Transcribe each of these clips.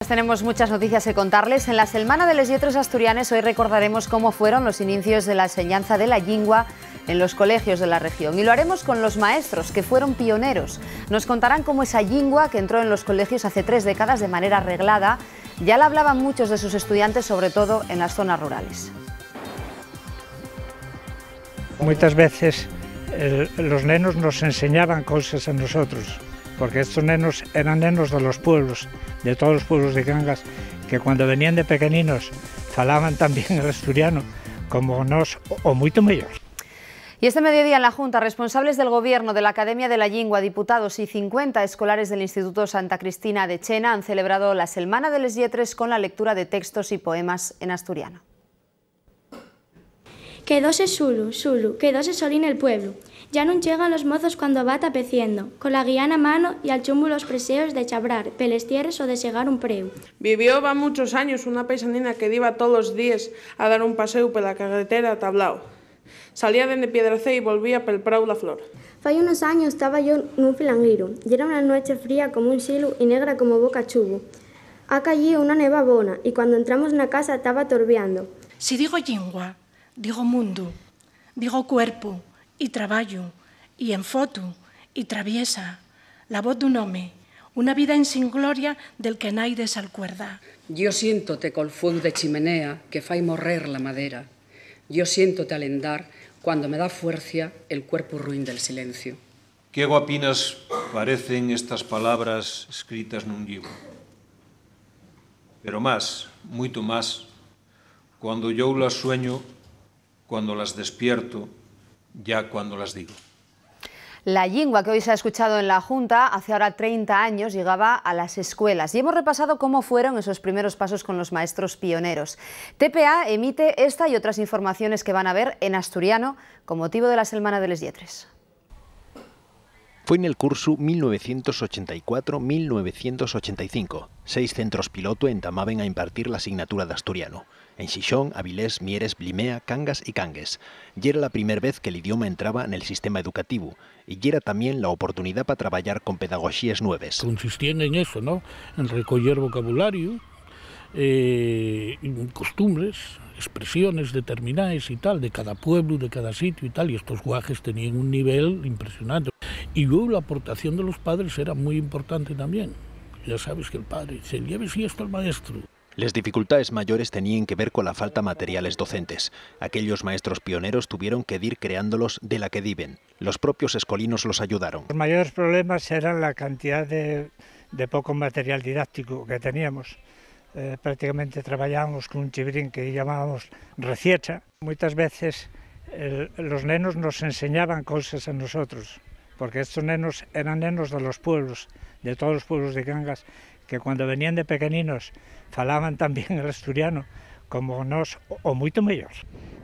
Tenemos muchas noticias que contarles. En la Setmana de les Lletres Asturianes hoy recordaremos cómo fueron los inicios de la enseñanza de la lingua en los colegios de la región. Y lo haremos con los maestros, que fueron pioneros. Nos contarán cómo esa lingua, que entró en los colegios hace 3 décadas de manera reglada, ya la hablaban muchos de sus estudiantes, sobre todo en las zonas rurales. Muchas veces los nenos nos enseñaban cosas a nosotros, porque estos nenos eran nenos de los pueblos, de todos los pueblos de Cangas, que cuando venían de pequeninos falaban también el asturiano, como nos, o mucho mellor. Y este mediodía en la Junta, responsables del Gobierno, de la Academia de la Lingua, diputados y 50 escolares del Instituto Santa Cristina de Chena han celebrado la Setmana de les Lletres con la lectura de textos y poemas en asturiano. Quedóse Sulu, Sulu, quedóse solín el pueblo. Ya non llegan los mozos cuando va tapeciendo, con la guiana a mano y al chumbo los preseos de chabrar, pelestieres o de segar un preu. Vivió va muchos años una paisanina que iba todos los días a dar un paseo por la carretera a Tablao. Salía de Piedracé y volvía pel prau la flor. Fai unos años estaba yo nun filanguiro, y era una noche fría como un silu y negra como boca chubo. Acá allí una neva bona, y cuando entramos na casa estaba torbeando. Si digo lingua, digo mundo, digo cuerpo, y traballo, y en foto, y traviesa, la voz d'un home, una vida en sin gloria del que naide s'alcuerda. Yo siéntote col fuego de chimenea que fai morrer la madera. Yo siéntote alendar cuando me da fuerza el cuerpo ruin del silencio. Que guapinas parecen estas palabras escritas nun libro. Pero más, mucho más, cuando yo las sueño, cuando las despierto, ya cuando las digo. La lingua que hoy se ha escuchado en la Junta hace ahora 30 años llegaba a las escuelas y hemos repasado cómo fueron esos primeros pasos con los maestros pioneros. TPA emite esta y otras informaciones que van a ver en asturiano con motivo de la Setmana de les Lletres. Fue en el curso 1984-1985. 6 centros piloto entamaban a impartir la asignatura de asturiano. En Xixón, Avilés, Mieres, Blimea, Cangas y Cangues. Y era la primera vez que el idioma entraba en el sistema educativo. Y era también la oportunidad para trabajar con pedagogías nuevas. Consistían en eso, ¿no? En recoger vocabulario, costumbres, expresiones determinadas y tal, de cada pueblo, de cada sitio y tal. Y estos guajes tenían un nivel impresionante. Y luego la aportación de los padres era muy importante también. Ya sabes que el padre se lleve si esto al maestro. Las dificultades mayores tenían que ver con la falta de materiales docentes. Aquellos maestros pioneros tuvieron que ir creándolos de la que viven. Los propios escolinos los ayudaron. Los mayores problemas eran la cantidad de poco material didáctico que teníamos. Prácticamente trabajábamos con un chibrín que llamábamos reciecha. Muchas veces los nenos nos enseñaban cosas a nosotros, porque estos nenos eran nenos de los pueblos, de todos los pueblos de Cangas, que cuando venían de pequeninos falaban también el asturiano, como nos, o mucho mellor.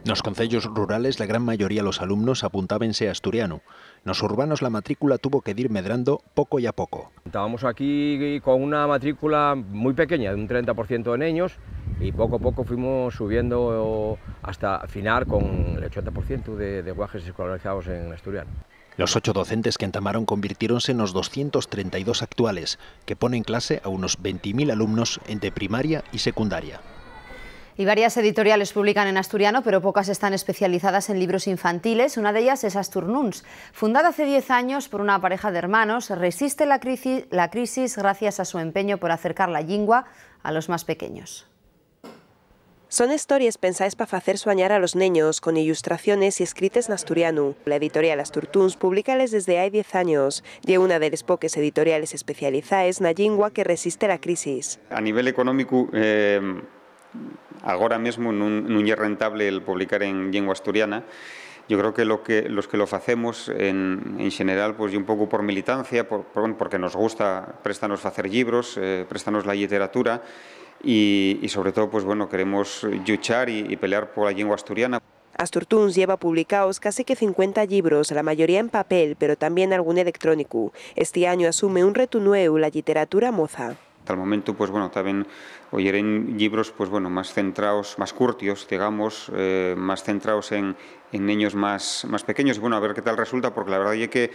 Nos concellos rurales la gran mayoría de los alumnos apuntábense a asturiano. Nos urbanos la matrícula tuvo que ir medrando poco y a poco. Estábamos aquí con una matrícula muy pequeña, de un 30% de niños, y poco a poco fuimos subiendo hasta afinar con el 80% de guajes escolarizados en asturiano. Los 8 docentes que entamaron convirtiéronse en los 232 actuales, que ponen clase a unos 20.000 alumnos entre primaria y secundaria. Y varias editoriales publican en asturiano, pero pocas están especializadas en libros infantiles. Una de ellas es Asturnuns. Fundada hace 10 años por una pareja de hermanos, resiste la crisis gracias a su empeño por acercar la lingua a los más pequeños. Son historias pensadas para hacer soñar a los niños, con ilustraciones y escritas en asturiano. La editorial Asturtuns publicales desde hai 10 años. Y una de las pocas editoriales especializadas na lingua que resiste la crisis. A nivel económico, agora mesmo non é rentable el publicar en lingua asturiana. Yo creo que los que lo hacemos en general, pues y un poco por militancia, porque nos gusta, préstanos hacer libros, préstanos la literatura. Y sobre todo, pues bueno, queremos luchar y pelear por la lengua asturiana. Asturtuns lleva publicados casi que 50 libros, la mayoría en papel, pero también algún electrónico. Este año asume un reto nuevo, la literatura moza. Hasta el momento, pues bueno, también oyen libros, pues bueno, más centrados, más curtios, digamos, más centrados en niños más pequeños. Y bueno, a ver qué tal resulta, porque la verdad es que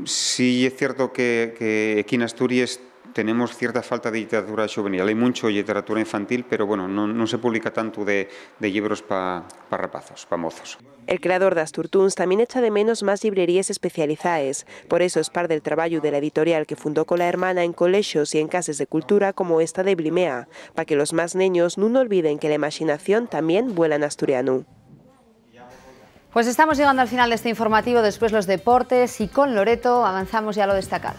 sí es cierto que aquí en Asturias tenemos cierta falta de literatura juvenil. Hay mucho literatura infantil, pero bueno, no se publica tanto de libros para rapazos, para mozos. El creador de Asturtuns también echa de menos más librerías especializadas. Por eso es parte del trabajo de la editorial que fundó con la hermana en colegios y en casas de cultura como esta de Blimea, para que los más niños no olviden que la imaginación también vuela en asturiano. Pues estamos llegando al final de este informativo, después los deportes y con Loreto avanzamos ya a lo destacado.